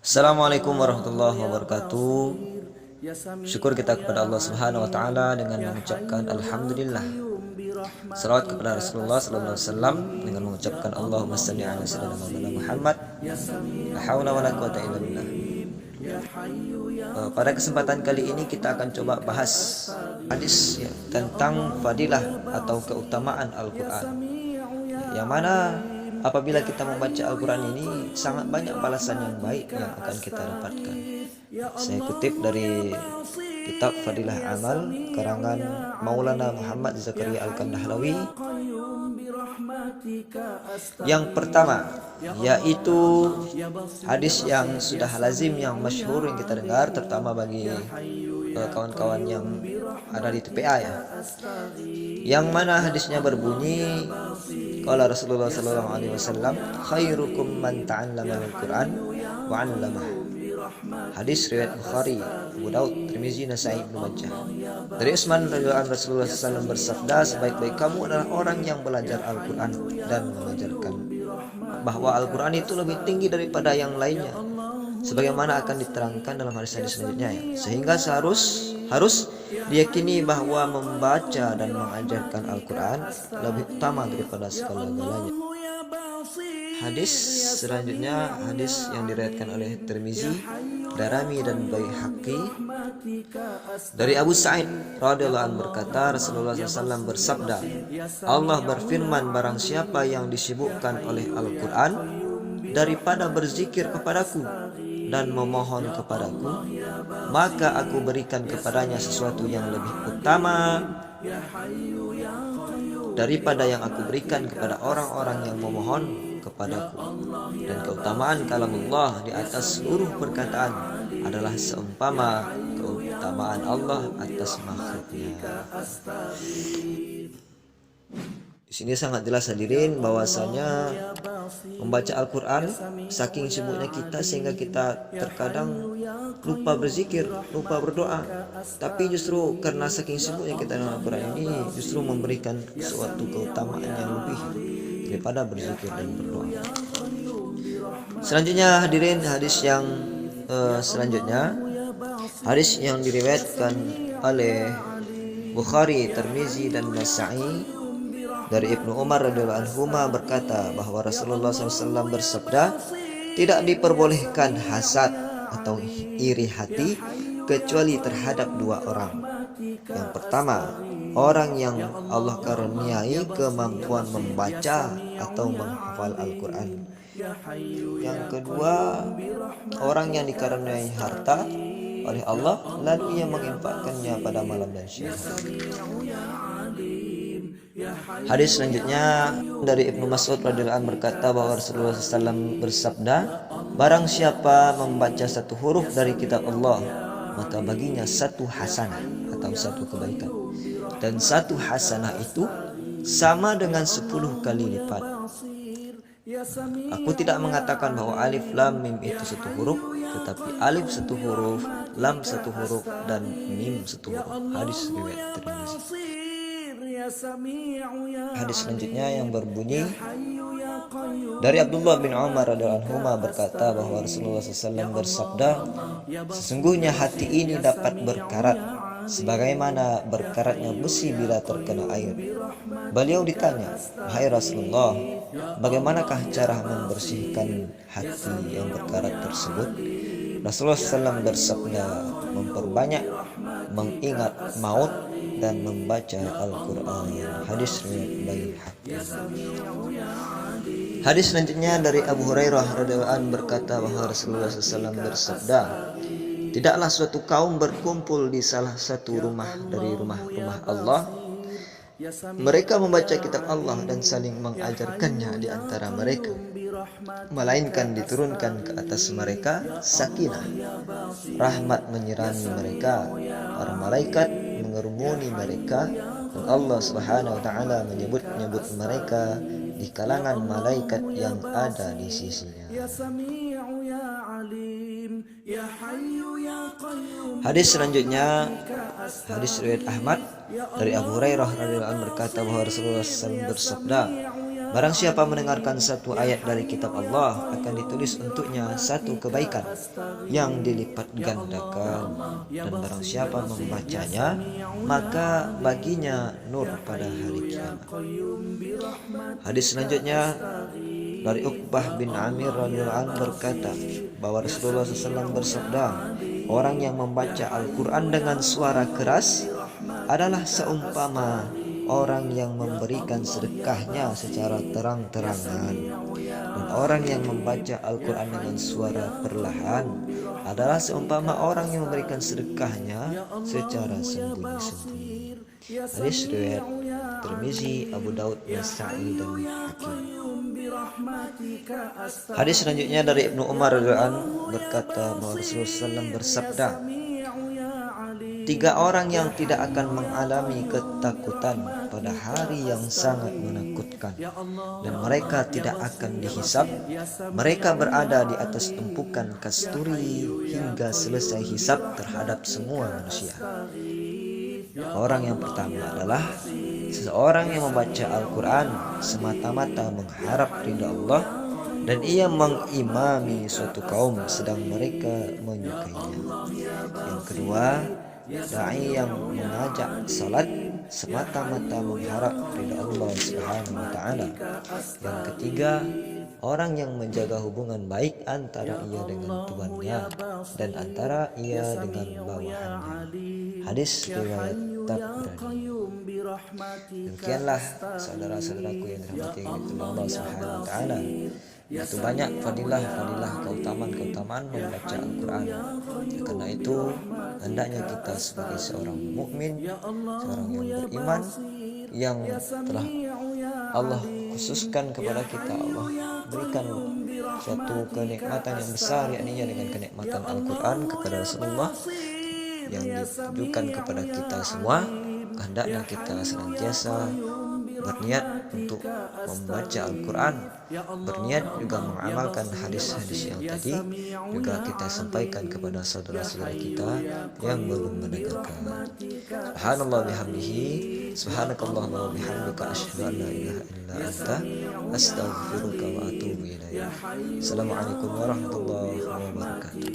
Assalamualaikum warahmatullahi wabarakatuh. Syukur kita kepada Allah Subhanahu wa taala dengan mengucapkan alhamdulillah. Salawat kepada Rasulullah sallallahu alaihi wasallam dengan mengucapkan Allahumma shalli ala sayyidina Muhammad. La haula wala quwata illa billah. Pada kesempatan kali ini kita akan coba bahas hadis tentang fadilah atau keutamaan Al-Qur'an. Yang mana apabila kita membaca Al-Quran ini sangat banyak balasan yang baik yang akan kita dapatkan. Saya kutip dari kitab Fadilah Amal karangan Maulana Muhammad Zakaria Al-Kandahlawi. Yang pertama yaitu hadis yang sudah lazim, yang masyhur, yang kita dengar terutama bagi kawan-kawan yang ada di TPA ya. Yang mana hadisnya berbunyi, qala Rasulullah sallallahu alaihi wasallam, khairukum man ta'allama al-Qur'an wa 'allamah. Hadis riwayat Bukhari, Abu Daud, Tirmizi, Nasa'i, Ibnu Majah. Dari Utsman radhiyallahu anhu, Rasulullah SAW bersabda, sebaik-baik kamu adalah orang yang belajar Al-Quran dan mengajarkan, bahwa Al-Quran itu lebih tinggi daripada yang lainnya, sebagaimana akan diterangkan dalam hadis-hadis selanjutnya ya. Sehingga harus diyakini bahwa membaca dan mengajarkan Al-Quran lebih utama daripada segala-galanya. Hadis selanjutnya, hadis yang diriwayatkan oleh Tirmizi, Darimi dan Baihaqi. Dari Abu Sa'id radhiyallahu anhu berkata, Rasulullah SAW bersabda, Allah berfirman, barang siapa yang disibukkan oleh Al-Quran daripada berzikir kepadaku dan memohon kepadaku, maka aku berikan kepadanya sesuatu yang lebih utama daripada yang aku berikan kepada orang-orang yang memohon kepadaku. Dan keutamaan kalamullah di atas seluruh perkataan adalah seumpama keutamaan Allah atas makhluknya. Di sini sangat jelas hadirin bahwasanya membaca Al-Quran saking sibuknya kita sehingga kita terkadang lupa berzikir, lupa berdoa. Tapi justru karena saking sibuknya kita dengan Al-Quran ini justru memberikan suatu keutamaan yang lebih daripada berzikir dan berdoa. Selanjutnya hadirin, hadis yang selanjutnya, hadis yang diriwayatkan oleh Bukhari, Tirmizi dan Nasa'i. Dari Ibnu Umar radhiyallahu anhu berkata bahwa Rasulullah SAW bersabda, tidak diperbolehkan hasad atau iri hati kecuali terhadap dua orang. Yang pertama, orang yang Allah karuniai kemampuan membaca atau menghafal Al-Quran. Yang kedua, orang yang dikaruniai harta oleh Allah lalu ia menginfakkannya pada malam dan siang. Hadis selanjutnya dari Ibnu Mas'ud radhiyallahu anhu berkata bahwa Rasulullah SAW bersabda, barang siapa membaca satu huruf dari kitab Allah, maka baginya satu hasanah atau satu kebaikan, dan satu hasanah itu sama dengan 10 kali lipat. Aku tidak mengatakan bahwa alif lam mim itu satu huruf, tetapi alif satu huruf, lam satu huruf, dan mim satu huruf. Hadis riwayat Tirmizi. Hadis selanjutnya yang berbunyi, dari Abdullah bin Umar radhiyallahu anhu berkata bahwa Rasulullah SAW bersabda, sesungguhnya hati ini dapat berkarat sebagaimana berkaratnya besi bila terkena air. Beliau ditanya, wahai Rasulullah, bagaimanakah cara membersihkan hati yang berkarat tersebut? Rasulullah SAW bersabda, memperbanyak mengingat maut dan membaca Al-Quran. Hadis riwayat Baihaqi. Hadis selanjutnya dari Abu Hurairah radhiyallahu anhu berkata bahwa Rasulullah SAW bersabda, tidaklah suatu kaum berkumpul di salah satu rumah dari rumah-rumah Allah, mereka membaca kitab Allah dan saling mengajarkannya di antara mereka, melainkan diturunkan ke atas mereka sakinah, rahmat menyerami mereka, para malaikat mengerumuni mereka, dan Allah Subhanahu wa taala menyebut-nyebut mereka di kalangan malaikat yang ada di sisinya. Hadis selanjutnya, hadis riwayat Ahmad dari Abu Hurairah radhiyallahu anhu berkata bahwa Rasulullah SAW bersabda, Barang siapa mendengarkan satu ayat dari kitab Allah, akan ditulis untuknya satu kebaikan yang dilipat gandakan. Dan barang siapa membacanya, maka baginya nur pada hari kiamat. Hadis selanjutnya dari Uqbah bin Amir radhiyallahu anhu berkata bahwa Rasulullah SAW bersabda, orang yang membaca Al-Quran dengan suara keras adalah seumpama orang yang memberikan sedekahnya secara terang-terangan, dan orang yang membaca Al-Quran dengan suara perlahan adalah seumpama orang yang memberikan sedekahnya secara sembunyi-sembunyi. Hadis riwayat Tirmizi, Abu Daud, Nasa'i, dan Hakim. Hadis selanjutnya dari Ibnu Umar radhiyallahu anhu berkata bahwa Rasulullah SAW bersabda, tiga orang yang tidak akan mengalami ketakutan pada hari yang sangat menakutkan, dan mereka tidak akan dihisab. Mereka berada di atas tumpukan kasturi hingga selesai hisab terhadap semua manusia. Orang yang pertama adalah seseorang yang membaca Al-Quran semata-mata mengharap ridha Allah, dan ia mengimami suatu kaum sedang mereka menyukainya. Yang kedua, dai yang mengajak salat semata-mata mengharap ridha Allah Subhanahu wa taala. Yang ketiga, orang yang menjaga hubungan baik antara ia dengan tuannya dan antara ia dengan bawahannya. Hadis riwayat Tabrani. Demikianlah saudara-saudaraku yang dirahmati Allah Subhanahu wa taala. Itu banyak fadilah-fadilah, keutamaan-keutamaan membaca Al-Quran. Karena itu hendaknya kita sebagai seorang mukmin, seorang yang beriman, yang telah Allah khususkan kepada kita, Allah berikan suatu kenikmatan yang besar, yakni dengan kenikmatan Al-Quran kepada Rasulullah yang ditujukan kepada kita semua. Hendaknya kita senantiasa berniat untuk membaca Al-Quran, berniat juga mengamalkan hadis-hadis yang tadi, juga kita sampaikan kepada saudara-saudara kita yang belum mendengarkan. Subhanallah bihamdihi, subhanakallahumma wa bihamdika, asyhadu an la ilaha illa anta, astaghfiruka wa atubu ilaik. Assalamualaikum warahmatullahi wabarakatuh.